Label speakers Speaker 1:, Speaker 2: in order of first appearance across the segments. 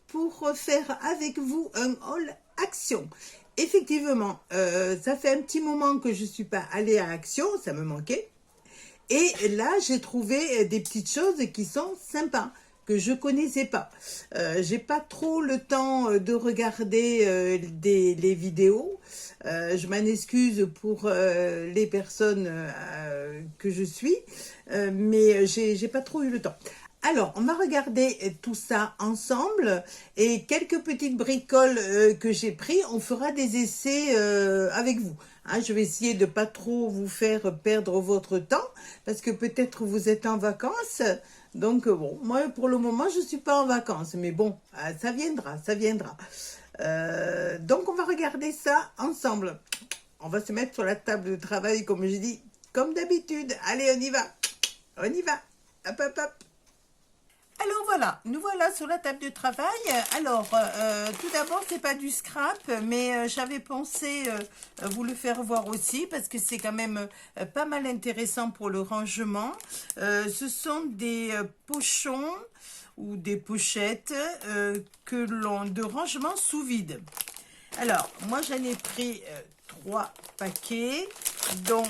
Speaker 1: pour faire avec vous un haul Action. Effectivement, ça fait un petit moment que je ne suis pas allée à Action, ça me manquait. Et là, j'ai trouvé des petites choses qui sont sympas, que je connaissais pas. J'ai pas trop le temps de regarder les vidéos. Je m'en excuse pour les personnes que je suis, mais j'ai pas trop eu le temps. Alors, on va regarder tout ça ensemble et quelques petites bricoles que j'ai pris. On fera des essais avec vous. Hein, je vais essayer de pas trop vous faire perdre votre temps parce que peut-être vous êtes en vacances. Donc bon, moi pour le moment je suis pas en vacances, mais bon, ça viendra, ça viendra. Donc on va regarder ça ensemble. On va se mettre sur la table de travail comme je dis, comme d'habitude. Allez, on y va, on y va. Hop, hop, hop. Alors voilà, nous voilà sur la table de travail. Alors, tout d'abord, c'est pas du scrap, mais j'avais pensé vous le faire voir aussi parce que c'est quand même pas mal intéressant pour le rangement. Ce sont des pochons ou des pochettes de rangement sous vide. Alors, moi j'en ai pris 3 paquets, dont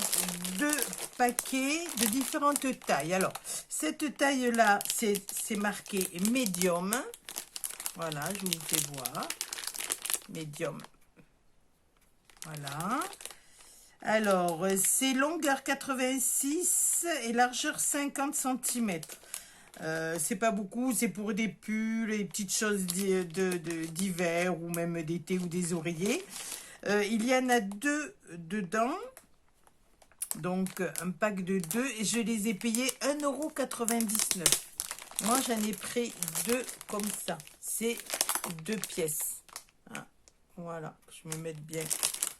Speaker 1: 2 paquets de différentes tailles. Alors, cette taille-là, c'est marqué médium. Voilà, je vous fais voir. Médium. Voilà. Alors, c'est longueur 86 et largeur 50 cm. C'est pas beaucoup, c'est pour des pulls, les petites choses d'hiver ou même d'été ou des oreillers. Il y en a 2 dedans, donc un pack de 2 et je les ai payés 1,99 €. Moi j'en ai pris 2 comme ça, c'est 2 pièces. Hein, voilà, je me mets bien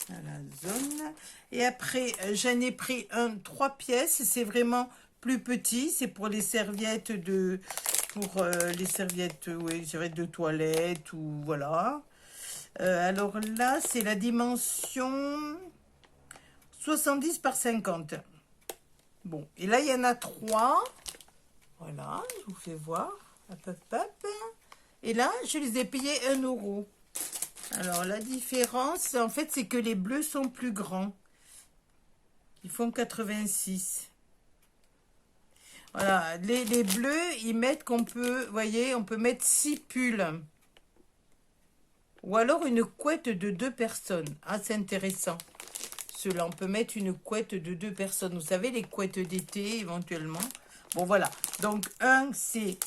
Speaker 1: à la zone. Et après j'en ai pris 3 pièces, c'est vraiment plus petit, c'est pour les serviettes les serviettes, oui, serviettes de toilette ou voilà. Alors là, c'est la dimension 70 par 50. Bon, et là, il y en a 3. Voilà, je vous fais voir. Hop, hop, hop. Et là, je les ai payés 1 €. Alors, la différence, en fait, c'est que les bleus sont plus grands. Ils font 86. Voilà, les bleus, ils mettent qu'on peut, vous voyez, on peut mettre 6 pulls. Ou alors une couette de 2 personnes. Ah, c'est intéressant. Ceux-là, on peut mettre une couette de 2 personnes. Vous savez, les couettes d'été, éventuellement. Bon, voilà. Donc, c'est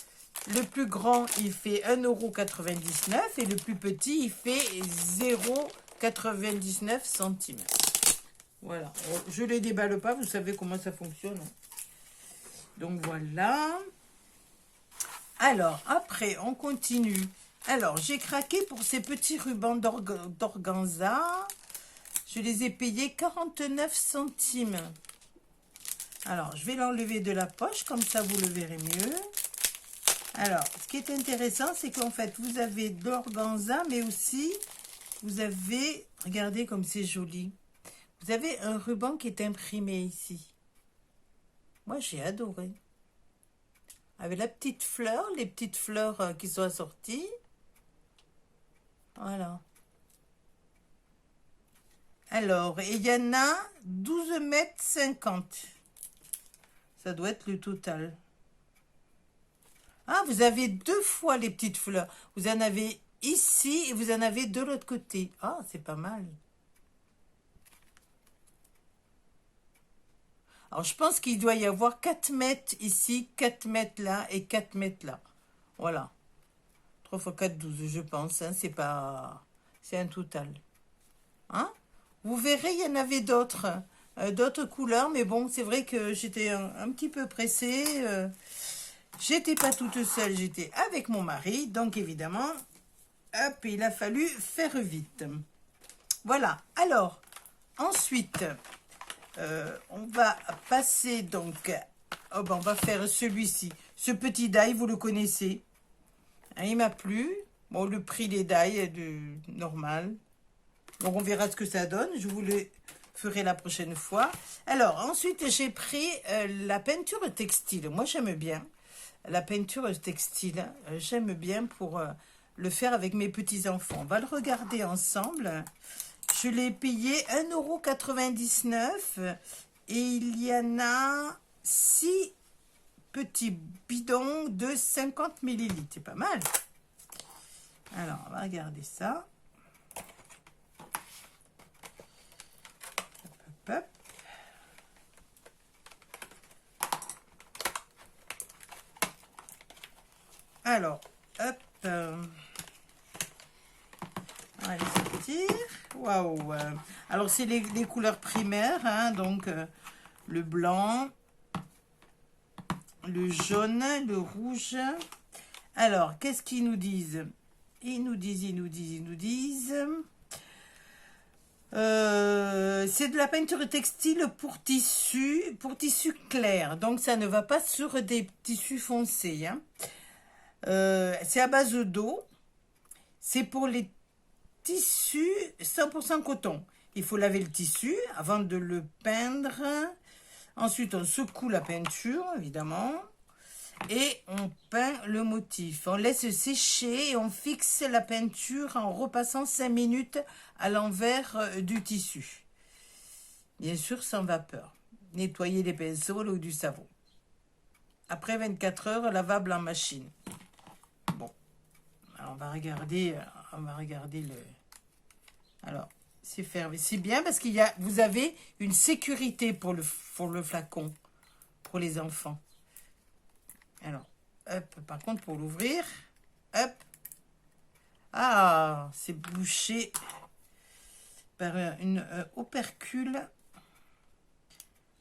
Speaker 1: le plus grand, il fait 1,99 € et le plus petit, il fait 0,99 cm. Voilà. Je ne les déballe pas, vous savez comment ça fonctionne. Donc, voilà. Alors, après, on continue. Alors, j'ai craqué pour ces petits rubans d'organza. Je les ai payés 49 centimes. Alors, je vais l'enlever de la poche, comme ça vous le verrez mieux. Alors, ce qui est intéressant, c'est qu'en fait, vous avez de l'organza, mais aussi, vous avez, regardez comme c'est joli. Vous avez un ruban qui est imprimé ici. Moi, j'ai adoré. Avec la petite fleur, les petites fleurs qui sont assorties. Voilà. Alors, il y en a 12,50 m. Ça doit être le total. Ah, vous avez 2 fois les petites fleurs. Vous en avez ici et vous en avez de l'autre côté. Ah, c'est pas mal. Alors, je pense qu'il doit y avoir 4 mètres ici, 4 mètres là et 4 mètres là. Voilà. 3 x 4, 12, je pense. Hein, c'est pas... C'est un total. Hein? Vous verrez, il y en avait d'autres couleurs. Mais bon, c'est vrai que j'étais un petit peu pressée. J'étais pas toute seule, j'étais avec mon mari. Donc, évidemment, hop, il a fallu faire vite. Voilà. Alors, ensuite... on va passer donc, oh ben on va faire celui-ci, ce petit die, vous le connaissez, hein, il m'a plu, bon le prix des die du normal, donc on verra ce que ça donne, je vous le ferai la prochaine fois. Alors ensuite j'ai pris la peinture textile, moi j'aime bien la peinture textile, j'aime bien pour le faire avec mes petits-enfants. On va le regarder ensemble. Je l'ai payé 1,99 € et il y en a 6 petits bidons de 50 millilitres. C'est pas mal. Alors, on va regarder ça. Hop, hop, hop. Alors, hop. On va les sortir. Waouh. Alors, c'est les couleurs primaires, hein, donc le blanc, le jaune, le rouge. Alors, qu'est-ce qu'ils nous disent? Ils nous disent. C'est de la peinture textile pour tissu clair. Donc, ça ne va pas sur des tissus foncés. Hein. C'est à base d'eau. C'est pour les tissus 100% coton. Il faut laver le tissu avant de le peindre. Ensuite, on secoue la peinture, évidemment. Et on peint le motif. On laisse sécher et on fixe la peinture en repassant 5 minutes à l'envers du tissu. Bien sûr, sans vapeur. Nettoyer les pinceaux ou du savon. Après 24 heures, lavable en machine. Bon, alors on va regarder le... Alors, c'est fermé. C'est bien parce qu'il y a, vous avez une sécurité pour le flacon, pour les enfants. Alors, hop, par contre, pour l'ouvrir, hop. Ah, c'est bouché par une opercule.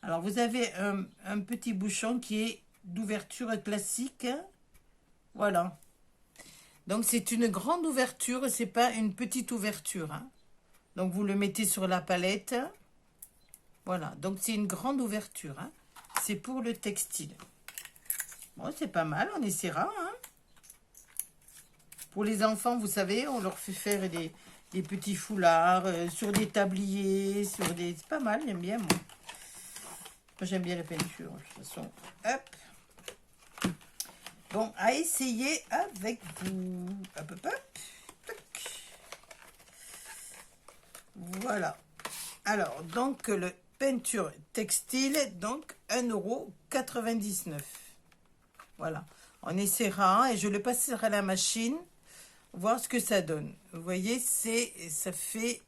Speaker 1: Alors, vous avez un petit bouchon qui est d'ouverture classique. Voilà. Donc, c'est une grande ouverture, c'est pas une petite ouverture. Hein. Donc, vous le mettez sur la palette. Voilà. Donc, c'est une grande ouverture. Hein. C'est pour le textile. Bon, c'est pas mal, on essaiera. Hein. Pour les enfants, vous savez, on leur fait faire des petits foulards sur des tabliers, sur des... C'est pas mal, j'aime bien, moi. Moi, j'aime bien la peinture, de toute façon. Hop. Bon, à essayer avec vous. Hop, hop, hop. Voilà. Alors, donc, le peinture textile, donc 1,99 €. Voilà. On essaiera et je le passerai à la machine, voir ce que ça donne. Vous voyez, ça fait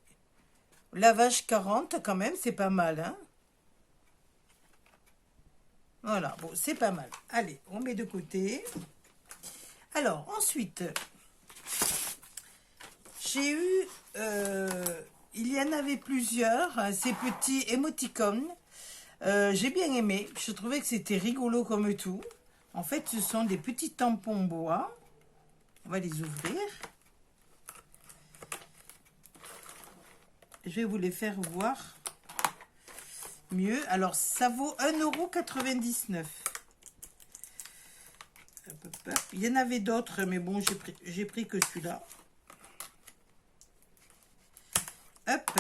Speaker 1: lavage 40 quand même, c'est pas mal, hein. Voilà, bon, c'est pas mal. Allez, on met de côté. Alors, ensuite, j'ai eu... il y en avait plusieurs, hein, ces petits émoticônes. J'ai bien aimé. Je trouvais que c'était rigolo comme tout. En fait, ce sont des petits tampons bois. On va les ouvrir. Je vais vous les faire voir mieux. Alors, ça vaut 1,99 €. Il y en avait d'autres, mais bon, j'ai pris que celui-là. Hop.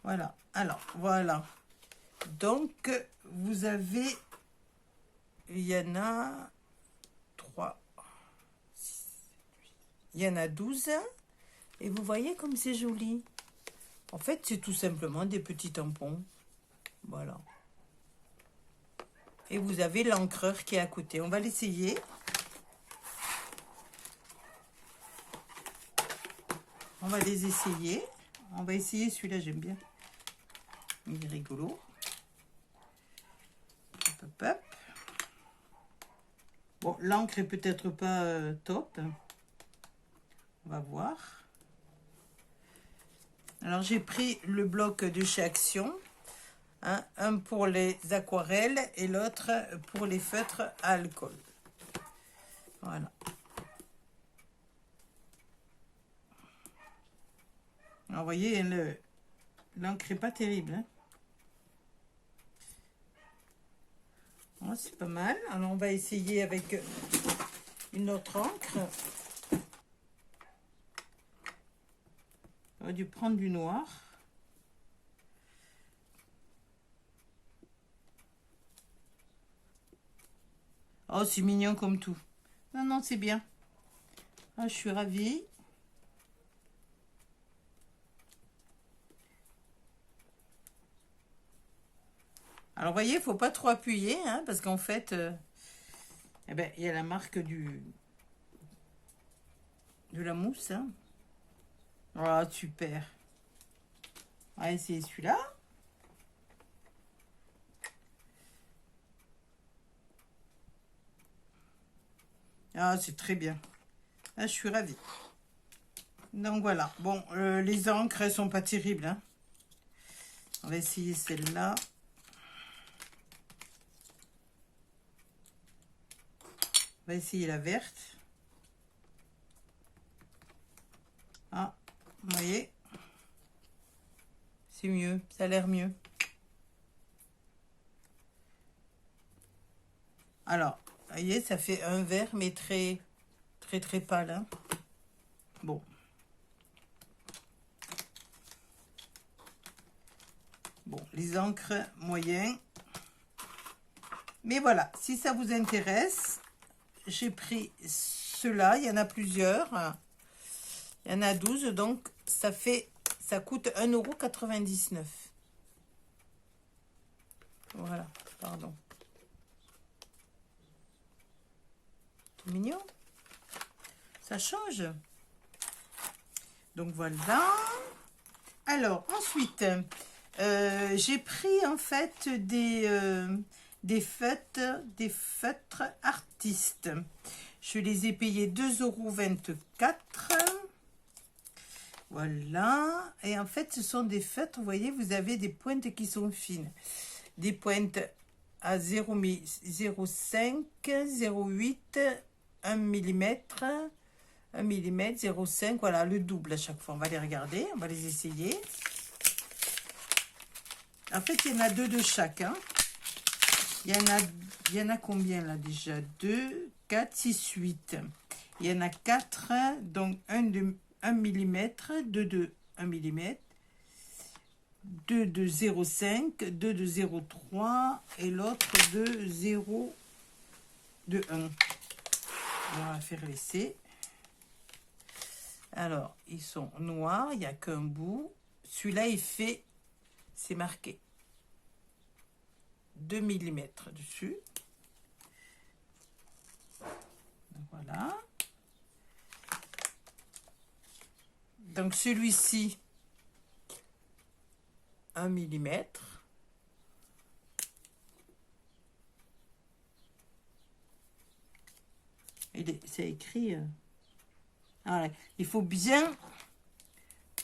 Speaker 1: Voilà. Alors, voilà. Donc, vous avez... Il y en a 3, 6, 8. Il y en a 12. Et vous voyez comme c'est joli. En fait, c'est tout simplement des petits tampons. Voilà. Et vous avez l'encreur qui est à côté. On va l'essayer. On va les essayer. On va essayer celui-là, j'aime bien. Il est rigolo. Hop, hop, hop. Bon, l'encre est peut-être pas top. On va voir. Alors, j'ai pris le bloc de chez Action. Hein, un pour les aquarelles et l'autre pour les feutres à alcool. Voilà. Alors, vous voyez, l'encre n'est pas terrible. Hein. Bon, c'est pas mal. Alors, on va essayer avec une autre encre. J'aurais dû prendre du noir. Oh, c'est mignon comme tout. Non, non, c'est bien. Ah, je suis ravie. Alors, vous voyez, il ne faut pas trop appuyer, hein, parce qu'en fait, eh ben, il y a la marque de la mousse. Hein. Oh, super. On va essayer celui-là. Ah, c'est très bien. Ah, je suis ravie. Donc, voilà. Bon, les encres, elles sont pas terribles. Hein. On va essayer celle-là. On va essayer la verte. Ah, vous voyez, c'est mieux, ça a l'air mieux. Alors, vous voyez, ça fait un vert, mais très, très, très pâle. Hein. Bon. Bon, les encres moyens. Mais voilà, si ça vous intéresse, j'ai pris ceux-là. Il y en a plusieurs. Il y en a 12, donc ça coûte 1,99 €. Voilà, pardon. C'est mignon. Ça change. Donc voilà. Alors, ensuite, j'ai pris en fait des feutres artistes. Je les ai payés 2,24 €. Voilà. Et en fait, ce sont des feutres, vous voyez, vous avez des pointes qui sont fines. Des pointes à 0,5, 0,8, 1 mm, 1 mm, 0,5, voilà, le double à chaque fois. On va les regarder, on va les essayer. En fait, il y en a 2 de chaque. Hein. Il y en a combien là déjà? 2, 4, 6, 8. Il y en a 4, donc 1 mm, 2 de 1 mm, 2 de 0,5, 2 de 0,3 et l'autre de 0 de 1. On va faire l'essai. Alors, ils sont noirs, il n'y a qu'un bout. Celui-là, il fait, c'est marqué 2 mm dessus. Donc, voilà. Donc, celui-ci, 1 mm. C'est écrit. Ah, il faut bien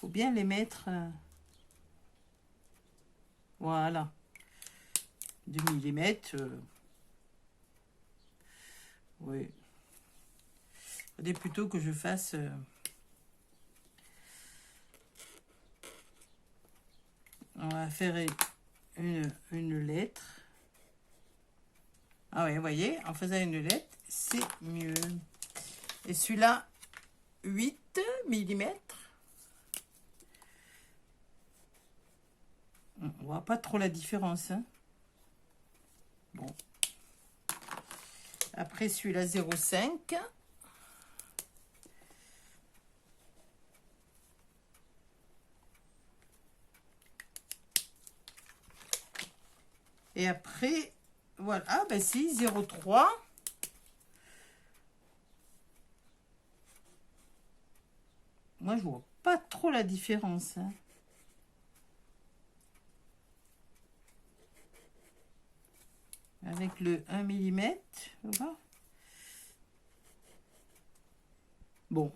Speaker 1: les mettre. Voilà. 2 mm. Oui. Il faudrait plutôt que je fasse. On va faire une lettre. Ah oui, vous voyez, en faisant une lettre, c'est mieux. Et celui-là, 8 mm. On voit pas trop la différence. Hein. Bon. Après, celui-là, 0,5. Et après, voilà. Ah, ben si, 0,3. Moi, je vois pas trop la différence. Hein. Avec le 1 mm. Voilà. Bon.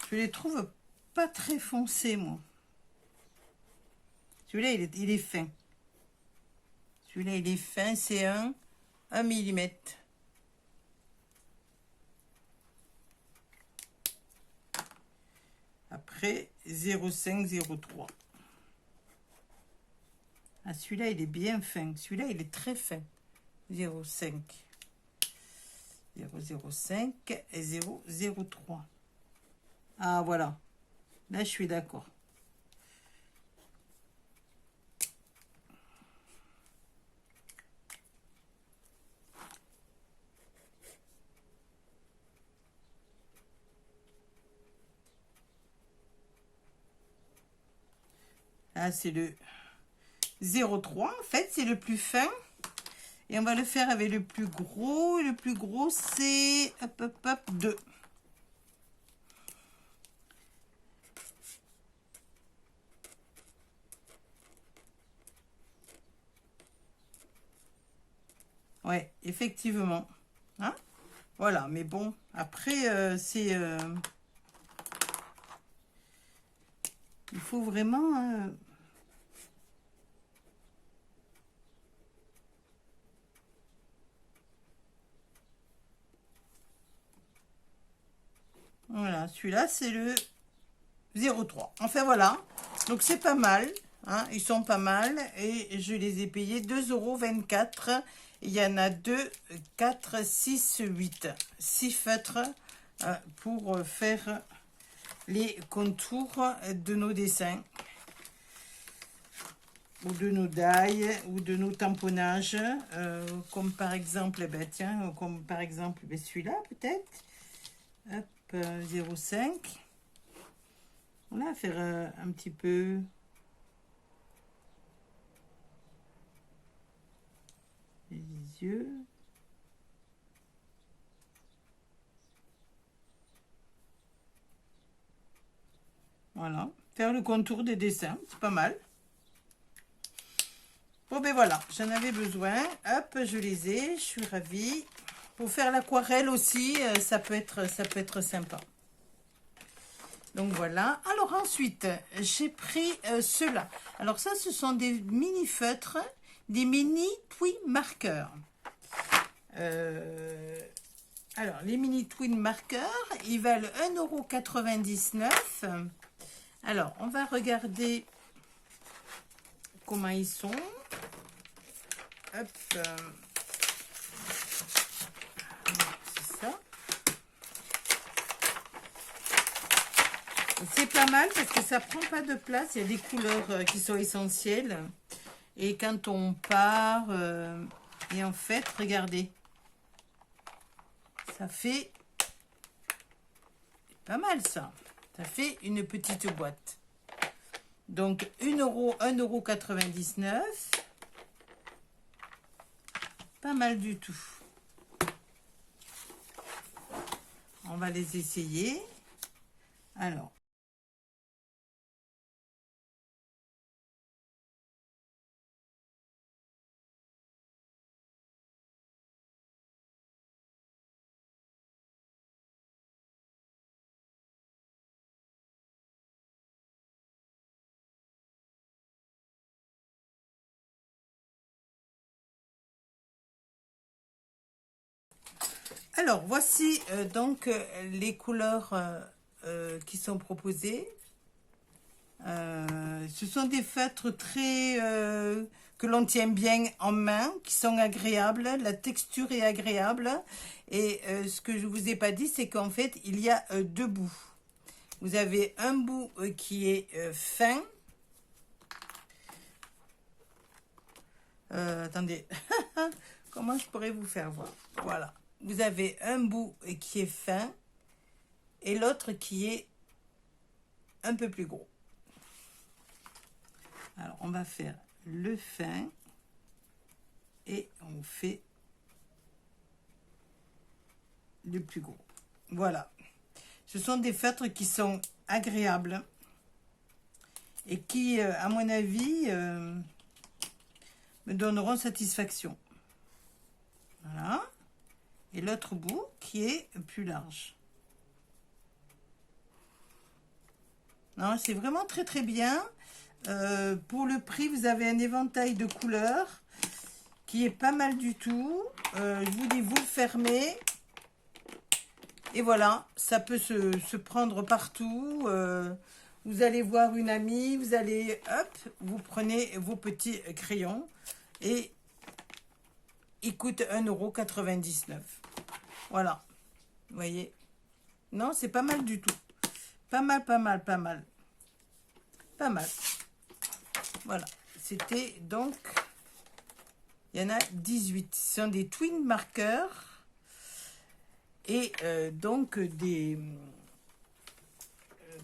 Speaker 1: Je les trouve pas très foncés, moi. Celui-là, il est fin. Celui-là, il est fin, c'est 1 mm. Après, 0,5, 0,3. Ah, celui-là, il est bien fin. Celui-là, il est très fin. 0,5. 0,05 et 0,03. Ah, voilà. Là, je suis d'accord. Là, c'est le 0,3. En fait, c'est le plus fin. Et on va le faire avec le plus gros. Le plus gros, c'est 2. Ouais, effectivement. Hein? Voilà, mais bon, après, c'est... il faut vraiment... voilà, celui-là, c'est le 0,3. Enfin, voilà. Donc, c'est pas mal. Hein, ils sont pas mal. Et je les ai payés 2,24 €. Il y en a 2, 4, 6, 8. 6 feutres pour faire les contours de nos dessins. Ou de nos dailles, ou de nos tamponnages. Comme par exemple, ben, tiens, comme par exemple ben, celui-là, peut-être. Hop, 0,5. Voilà, faire un petit peu... les yeux. Voilà, faire le contour des dessins, c'est pas mal. Bon ben voilà, j'en avais besoin. Hop, je les ai, je suis ravie. Pour faire l'aquarelle aussi, ça peut être sympa. Donc voilà. Alors ensuite, j'ai pris ceux-là. Alors ça, ce sont des mini feutres, des mini twin marqueurs. Alors, les mini twin marqueurs, ils valent 1,99 €. Alors, on va regarder comment ils sont. Hop. C'est ça. C'est pas mal parce que ça prend pas de place. Il y a des couleurs qui sont essentielles. Et quand on part... et en fait, regardez. Ça fait... pas mal ça. Ça fait une petite boîte. Donc, 1,99 €. Pas mal du tout. On va les essayer. Alors. Alors, voici donc les couleurs qui sont proposées. Ce sont des feutres très que l'on tient bien en main, qui sont agréables. La texture est agréable. Et ce que je ne vous ai pas dit, c'est qu'en fait, il y a deux bouts. Vous avez un bout qui est fin. Attendez, comment je pourrais vous faire voir? Voilà. Vous avez un bout qui est fin et l'autre qui est un peu plus gros. Alors, on va faire le fin et on fait le plus gros. Voilà. Ce sont des feutres qui sont agréables et qui, à mon avis, me donneront satisfaction. Voilà. Et l'autre bout qui est plus large. Non, c'est vraiment très très bien. Pour le prix, vous avez un éventail de couleurs qui est pas mal du tout. Je vous dis, vous le fermez. Et voilà, ça peut se prendre partout. Vous allez voir une amie, vous allez, hop, vous prenez vos petits crayons et ils coûtent 1,99 €. Voilà, vous voyez. Non, c'est pas mal du tout. Pas mal, pas mal, pas mal. Pas mal. Voilà, c'était donc, il y en a 18. Ce sont des twin marqueurs et donc des,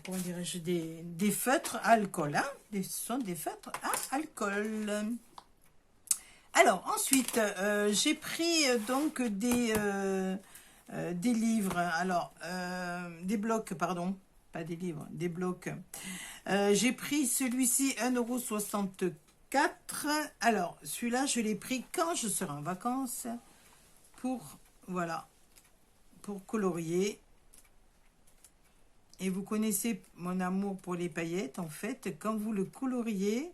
Speaker 1: comment dirais-je, des feutres à alcool. Hein, ce sont des feutres à alcool. Alors, ensuite, j'ai pris donc des livres. Alors, des blocs, pardon. Pas des livres, des blocs. J'ai pris celui-ci 1,64 €. Alors, celui-là, je l'ai pris quand je serai en vacances pour, voilà, pour colorier. Et vous connaissez mon amour pour les paillettes. En fait, quand vous le coloriez,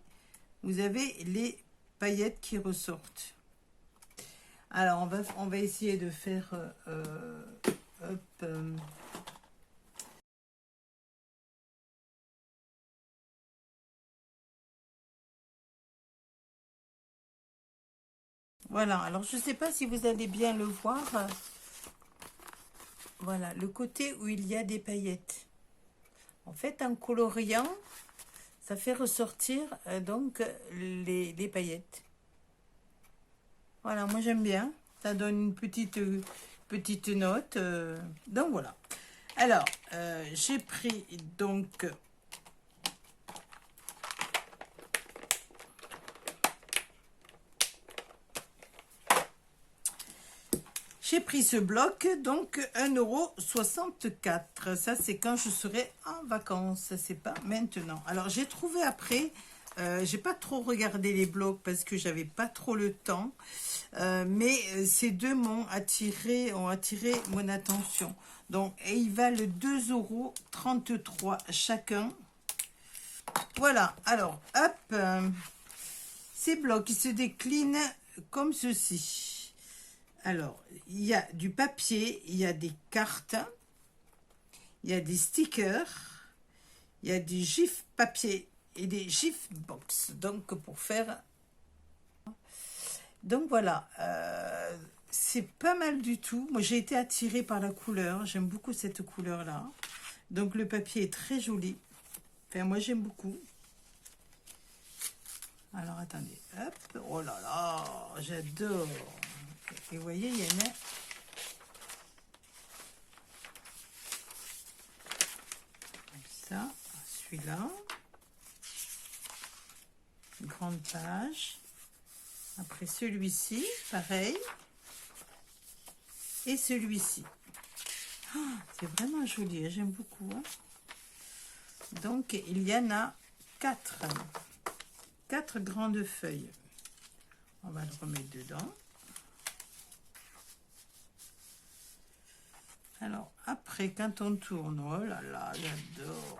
Speaker 1: vous avez les paillettes qui ressortent. Alors, on va essayer de faire... hop, voilà, alors je ne sais pas si vous allez bien le voir. Voilà, le côté où il y a des paillettes. En fait, en coloriant, ça fait ressortir donc les paillettes. Voilà, moi j'aime bien. Ça donne une petite note. Donc voilà. Alors, j'ai pris donc... J'ai pris ce bloc, donc 1,64 €. Ça, c'est quand je serai en vacances. C'est pas maintenant. Alors, j'ai trouvé après... j'ai pas trop regardé les blocs parce que j'avais pas trop le temps. Mais ces deux ont attiré mon attention. Donc, et ils valent 2,33 € chacun. Voilà. Alors, hop. Ces blocs, ils se déclinent comme ceci. Alors, il y a du papier, il y a des cartes, il y a des stickers, il y a des gifs papier et des gifs box. Donc, pour faire... Donc, voilà. C'est pas mal du tout. Moi, j'ai été attirée par la couleur. J'aime beaucoup cette couleur-là. Donc, le papier est très joli. Enfin, moi, j'aime beaucoup. Alors, attendez. Hop. Oh là là, j'adore. Et vous voyez, il y en a... Comme ça. Celui-là. Grande page. Après, celui-ci, pareil. Et celui-ci. Oh, c'est vraiment joli, j'aime beaucoup. Hein. Donc, il y en a 4. 4 grandes feuilles. On va le remettre dedans. Alors, après, quand on tourne, oh là là, j'adore.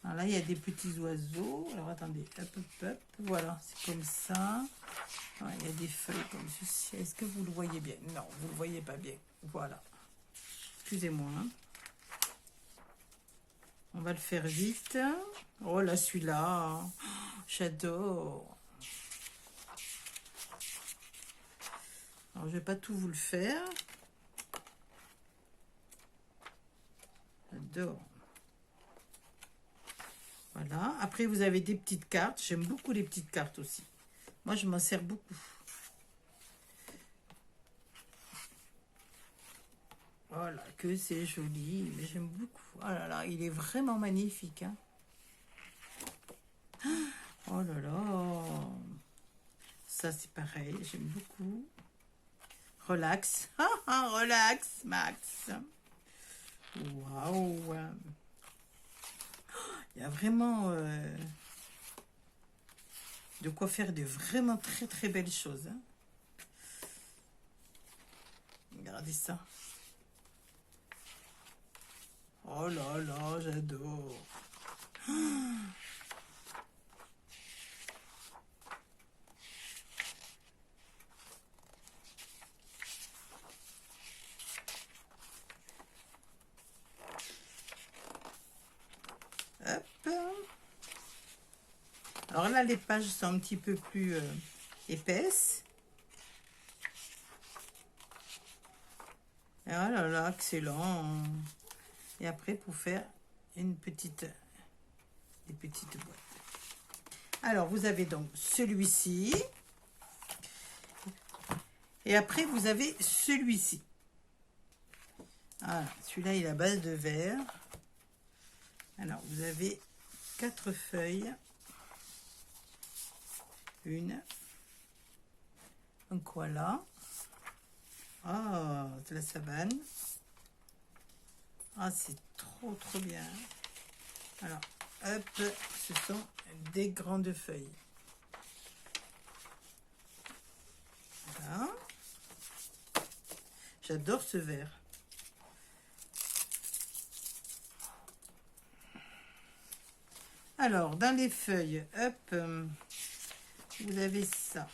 Speaker 1: Alors là, il y a des petits oiseaux. Alors, attendez, hop, hop, hop. Voilà, c'est comme ça. Ouais, il y a des feuilles comme ceci. Est-ce que vous le voyez bien? Non, vous ne le voyez pas bien. Voilà. Excusez-moi. Hein. On va le faire vite. Oh là, celui-là. J'adore. Alors, je ne vais pas tout vous le faire. J'adore. Voilà. Après, vous avez des petites cartes. J'aime beaucoup les petites cartes aussi. Moi, je m'en sers beaucoup. Voilà, que c'est joli. Mais j'aime beaucoup. Oh là là, il est vraiment magnifique. Hein. Oh là là. Ça, c'est pareil. J'aime beaucoup. Relax. Relax, Max. Waouh. Il y a vraiment de quoi faire de vraiment très très belles choses. Hein. Regardez ça. Oh là là, j'adore. Hop. Alors là, les pages sont un petit peu plus épaisses. Et oh là là, excellent. Et après, pour faire des petites boîtes. Alors, vous avez donc celui-ci. Et après, vous avez celui-ci. Voilà, celui-là, il est à base de verre. Alors, vous avez 4 feuilles. Une. Un koala. Ah, de la savane. Ah, c'est trop, trop bien. Alors, hop, ce sont des grandes feuilles. Voilà. J'adore ce vert. Alors, dans les feuilles, hop, vous avez ça.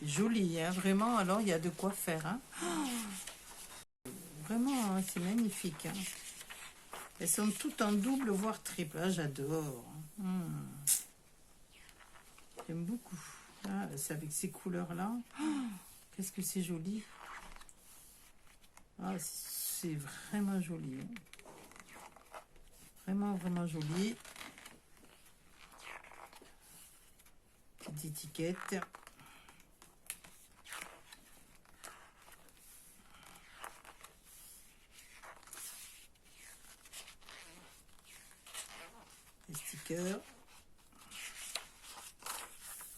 Speaker 1: Joli, hein, vraiment. Alors, il y a de quoi faire. Hein. Oh, vraiment, hein, c'est magnifique. Hein. Elles sont toutes en double, voire triple. Ah, j'adore. J'aime beaucoup. Ah, c'est avec ces couleurs-là. Oh, qu'est-ce que c'est joli. Ah, c'est vraiment joli. Hein. Vraiment, vraiment joli. Petite étiquette. Les stickers.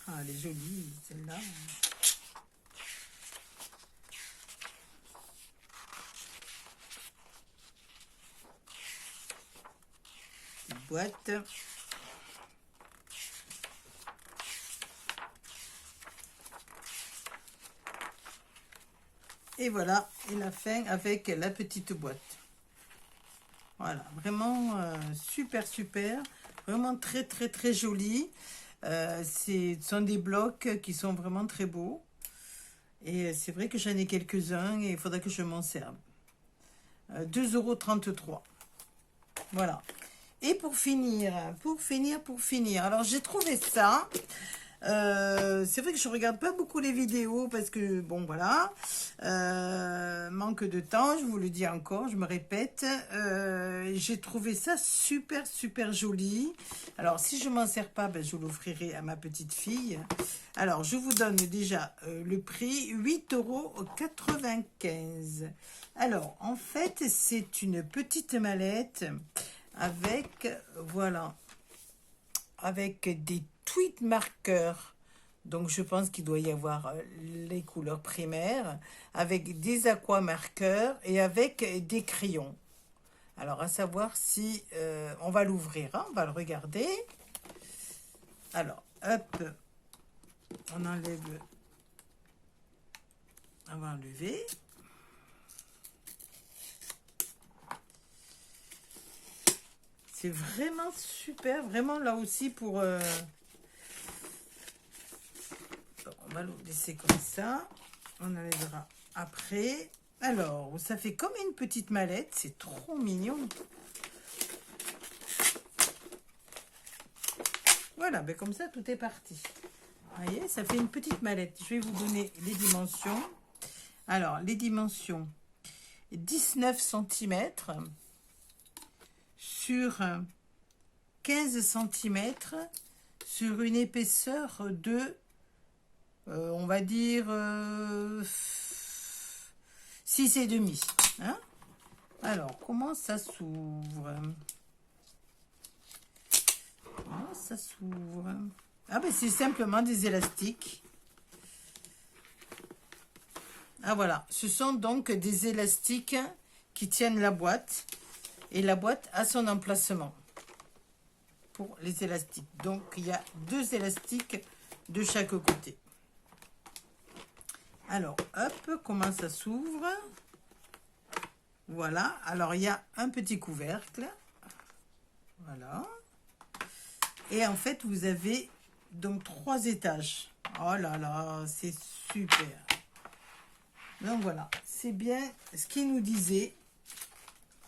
Speaker 1: Ah, elle est jolie, celle-là. Boîte. Et voilà, et la fin avec la petite boîte. Voilà, vraiment super, super. Vraiment très, très, très joli. Ce sont des blocs qui sont vraiment très beaux. Et c'est vrai que j'en ai quelques-uns et il faudra que je m'en serve. 2,33 €. Voilà. Et pour finir, alors j'ai trouvé ça. C'est vrai que je regarde pas beaucoup les vidéos parce que, bon, voilà, manque de temps, je vous le dis encore, je me répète. J'ai trouvé ça super, super joli. Alors, si je m'en sers pas, ben, je l'offrirai à ma petite fille. Alors, je vous donne déjà le prix, 8,95 €. Alors, en fait, c'est une petite mallette avec, voilà, avec des tweed marqueurs. Donc, je pense qu'il doit y avoir les couleurs primaires, avec des aqua marqueurs et avec des crayons. Alors, à savoir si on va l'ouvrir, hein, on va le regarder. Alors, hop, on enlève, on va enlever. C'est vraiment super, vraiment là aussi pour... on va le laisser comme ça. On enlèvera après. Alors, ça fait comme une petite mallette. C'est trop mignon. Voilà, ben comme ça, tout est parti. Vous voyez, ça fait une petite mallette. Je vais vous donner les dimensions. Alors, les dimensions. 19 cm sur 15 cm sur une épaisseur de, on va dire, 6,5. Hein? Alors, comment ça s'ouvre? Comment ça s'ouvre? Ah ben c'est simplement des élastiques. Ah voilà, ce sont donc des élastiques qui tiennent la boîte. Et la boîte a son emplacement pour les élastiques. Donc, il y a 2 élastiques de chaque côté. Alors, hop, comment ça s'ouvre? Voilà. Alors, il y a un petit couvercle. Voilà. Et en fait, vous avez donc 3 étages. Oh là là, c'est super. Donc, voilà. C'est bien ce qu'il nous disait,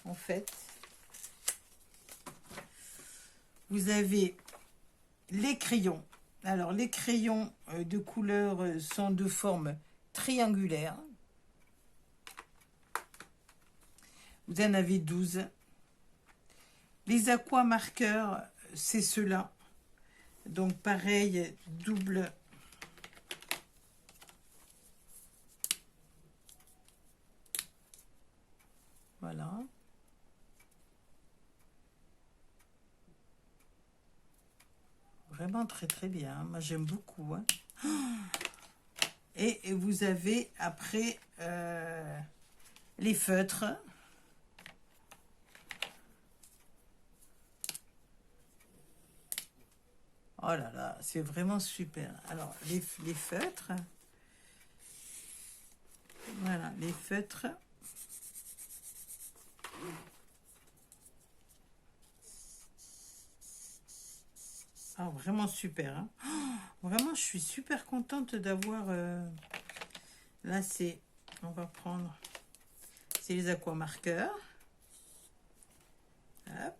Speaker 1: en fait. Vous avez les crayons. Alors, les crayons de couleur sont de forme triangulaire. Vous en avez 12. Les aqua marqueurs, c'est ceux-là. Donc pareil, double. Voilà. Vraiment très très bien. Moi j'aime beaucoup. Hein. Et vous avez après les feutres. Oh là là, c'est vraiment super. Alors, les feutres. Voilà, les feutres. Ah, vraiment super. Hein. Oh, vraiment, je suis super contente d'avoir... Là, c'est... On va prendre... C'est les aquamarqueurs. Hop.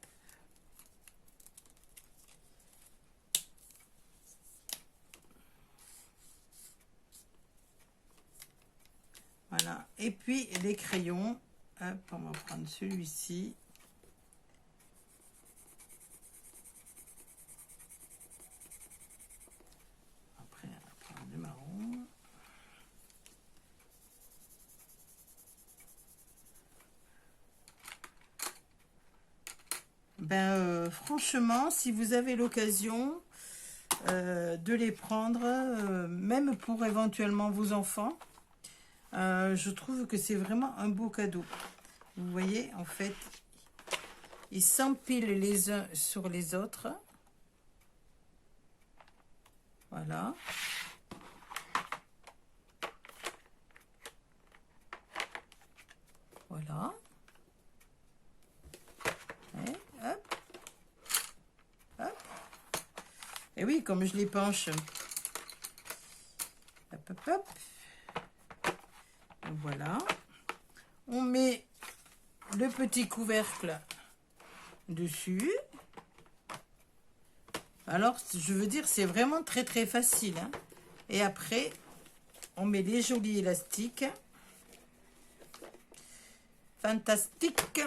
Speaker 1: Voilà. Et puis, les crayons. Hop, on va prendre celui-ci. Après, on va prendre du marron. Ben, franchement, si vous avez l'occasion de les prendre, même pour éventuellement vos enfants, je trouve que c'est vraiment un beau cadeau. Vous voyez, en fait, ils s'empilent les uns sur les autres. Voilà. Voilà. Et hop. Hop. Et oui, comme je les penche. Hop, hop, hop. Voilà. On met le petit couvercle dessus. Alors, je veux dire, c'est vraiment très très facile. Hein. Et après, on met les jolis élastiques. Fantastique.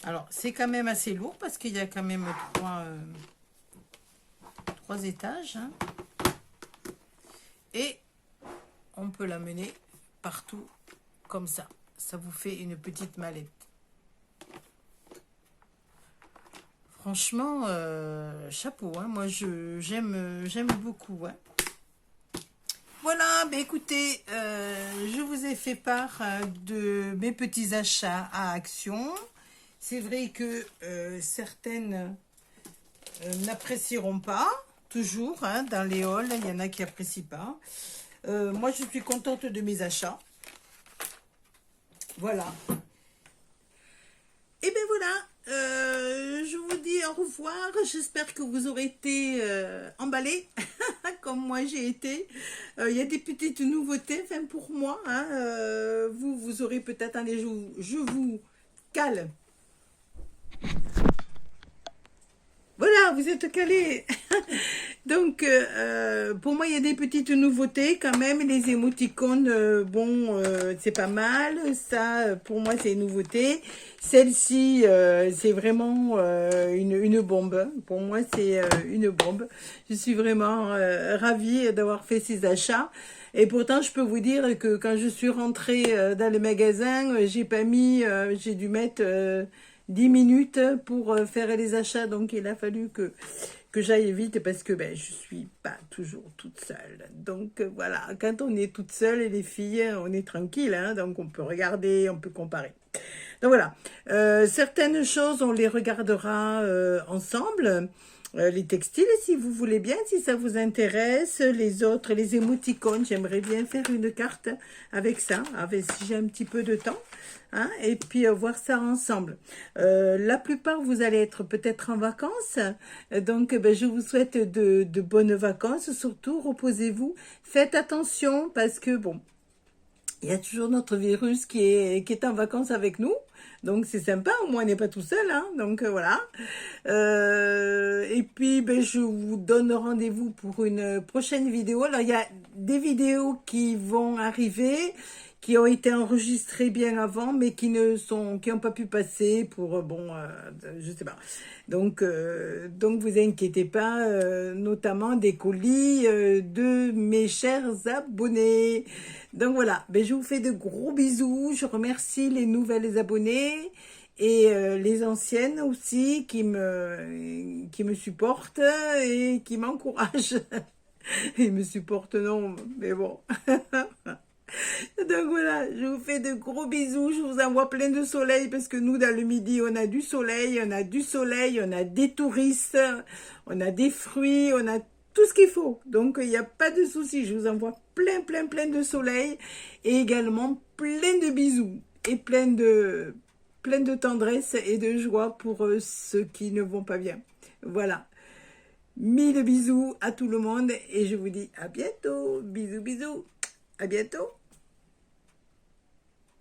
Speaker 1: Alors, c'est quand même assez lourd parce qu'il y a quand même trois étages. Hein. Et on peut l'amener partout comme ça. Ça vous fait une petite mallette. Franchement, chapeau. Hein. Moi, j'aime beaucoup. Hein. Voilà, ben écoutez, je vous ai fait part de mes petits achats à Action. C'est vrai que certaines n'apprécieront pas, toujours, hein, dans les hauls, il y en a qui n'apprécient pas. Moi, je suis contente de mes achats. Voilà. Et bien voilà, je vous dis au revoir. J'espère que vous aurez été emballés, comme moi j'ai été. Il y a des petites nouveautés, enfin pour moi. Hein, vous aurez peut-être un des jours, je vous cale. Voilà, vous êtes calés. Donc, pour moi, il y a des petites nouveautés quand même. Les émoticônes, bon, c'est pas mal. Ça, pour moi, c'est une nouveauté. Celle-ci, c'est vraiment une bombe. Pour moi, c'est une bombe. Je suis vraiment ravie d'avoir fait ces achats. Et pourtant, je peux vous dire que quand je suis rentrée dans le magasin, j'ai pas mis, j'ai dû mettre 10 minutes pour faire les achats. Donc, il a fallu que j'aille vite parce que ben, je suis pas toujours toute seule. Donc, voilà, quand on est toute seule, les filles, on est tranquille. Hein, donc, on peut regarder, on peut comparer. Donc, voilà. Certaines choses, on les regardera ensemble. Les textiles, si vous voulez bien, si ça vous intéresse. Les autres, les émoticônes, j'aimerais bien faire une carte avec ça, si j'ai un petit peu de temps. Hein, et puis voir ça ensemble. La plupart, vous allez être peut-être en vacances. Donc, ben, je vous souhaite de bonnes vacances. Surtout, reposez-vous. Faites attention parce que, bon, il y a toujours notre virus qui est en vacances avec nous. Donc, c'est sympa. Au moins, on n'est pas tout seul. Hein, donc, voilà. Et puis, ben, je vous donne rendez-vous pour une prochaine vidéo. Alors, il y a des vidéos qui vont arriver qui ont été enregistrés bien avant, mais qui n'ont pas pu passer pour, bon, je sais pas. Donc vous inquiétez pas, notamment des colis de mes chers abonnés. Donc voilà, ben, je vous fais de gros bisous, je remercie les nouvelles abonnées et les anciennes aussi qui me supportent et qui m'encouragent. Ils me supportent non, mais bon. Donc voilà, je vous fais de gros bisous, je vous envoie plein de soleil parce que nous, dans le midi, on a du soleil, on a du soleil, on a des touristes, on a des fruits, on a tout ce qu'il faut. Donc, il n'y a pas de souci, je vous envoie plein, plein, plein de soleil et également plein de bisous et plein de tendresse et de joie pour ceux qui ne vont pas bien. Voilà. Mille bisous à tout le monde et je vous dis à bientôt. Bisous, bisous. À bientôt.